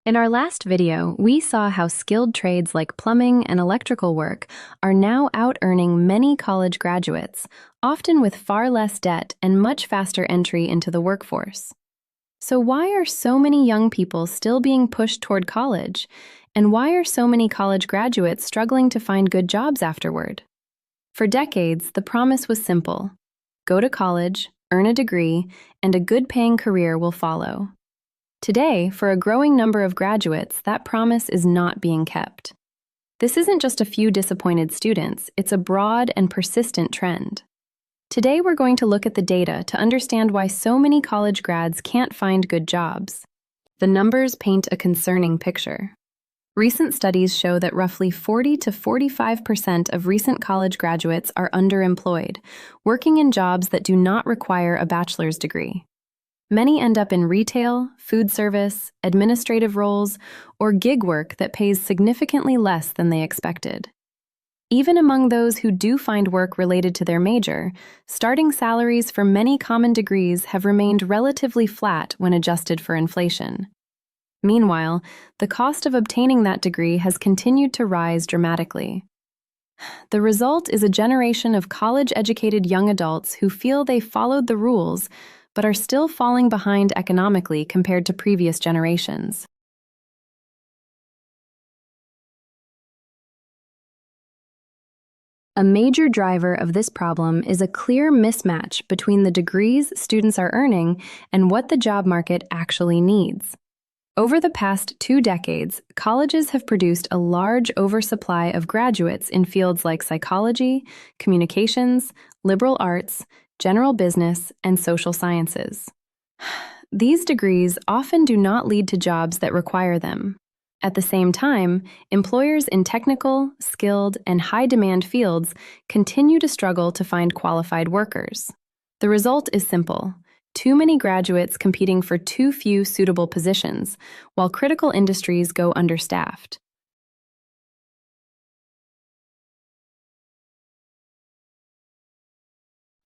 In our last video, we saw how skilled trades like plumbing and electrical work are now out-earning many college graduates, often with far less debt and much faster entry into the workforce. So why are so many young people still being pushed toward college? And why are so many college graduates struggling to find good jobs afterward? For decades, the promise was simple: go to college, earn a degree, and a good-paying career will follow. Today, for a growing number of graduates, that promise is not being kept. This isn't just a few disappointed students, it's a broad and persistent trend. Today, we're going to look at the data to understand why so many college grads can't find good jobs. The numbers paint a concerning picture. Recent studies show that roughly 40 to 45% of recent college graduates are underemployed, working in jobs that do not require a bachelor's degree. Many end up in retail, food service, administrative roles, or gig work that pays significantly less than they expected. Even among those who do find work related to their major, starting salaries for many common degrees have remained relatively flat when adjusted for inflation. Meanwhile, the cost of obtaining that degree has continued to rise dramatically. The result is a generation of college-educated young adults who feel they followed the rules but are still falling behind economically compared to previous generations. A major driver of this problem is a clear mismatch between the degrees students are earning and what the job market actually needs. Over the past 2 decades, colleges have produced a large oversupply of graduates in fields like psychology, communications, liberal arts, general business, and social sciences. These degrees often do not lead to jobs that require them. At the same time, employers in technical, skilled, and high-demand fields continue to struggle to find qualified workers. The result is simple: too many graduates competing for too few suitable positions, while critical industries go understaffed.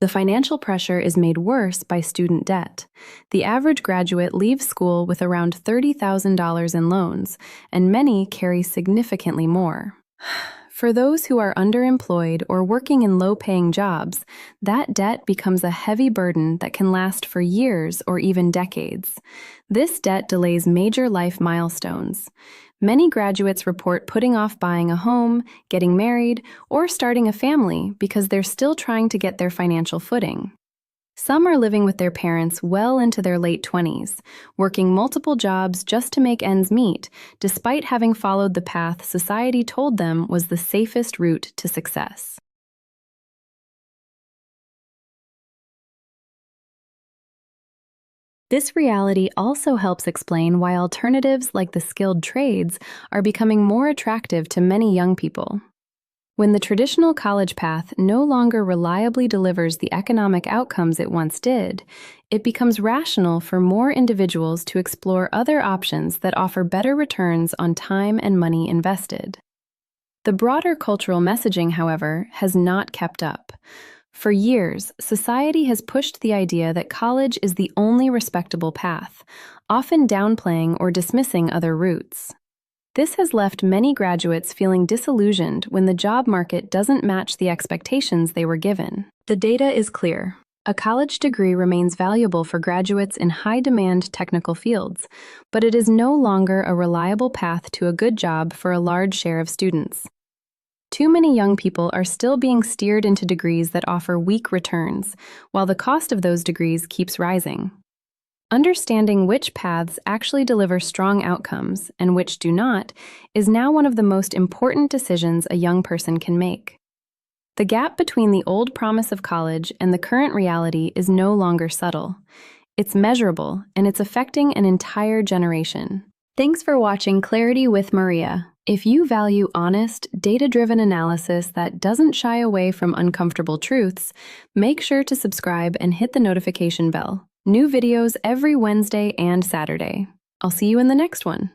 The financial pressure is made worse by student debt. The average graduate leaves school with around $30,000 in loans, and many carry significantly more. For those who are underemployed or working in low-paying jobs, that debt becomes a heavy burden that can last for years or even decades. This debt delays major life milestones. Many graduates report putting off buying a home, getting married, or starting a family because they're still trying to get their financial footing. Some are living with their parents well into their late 20s, working multiple jobs just to make ends meet, despite having followed the path society told them was the safest route to success. This reality also helps explain why alternatives like the skilled trades are becoming more attractive to many young people. When the traditional college path no longer reliably delivers the economic outcomes it once did, it becomes rational for more individuals to explore other options that offer better returns on time and money invested. The broader cultural messaging, however, has not kept up. For years, society has pushed the idea that college is the only respectable path, often downplaying or dismissing other routes. This has left many graduates feeling disillusioned when the job market doesn't match the expectations they were given. The data is clear. A college degree remains valuable for graduates in high-demand technical fields, but it is no longer a reliable path to a good job for a large share of students. Too many young people are still being steered into degrees that offer weak returns, while the cost of those degrees keeps rising. Understanding which paths actually deliver strong outcomes and which do not is now one of the most important decisions a young person can make. The gap between the old promise of college and the current reality is no longer subtle. It's measurable, and it's affecting an entire generation. Thanks for watching Clarity with Maria. If you value honest, data-driven analysis that doesn't shy away from uncomfortable truths, make sure to subscribe and hit the notification bell. New videos every Wednesday and Saturday. I'll see you in the next one.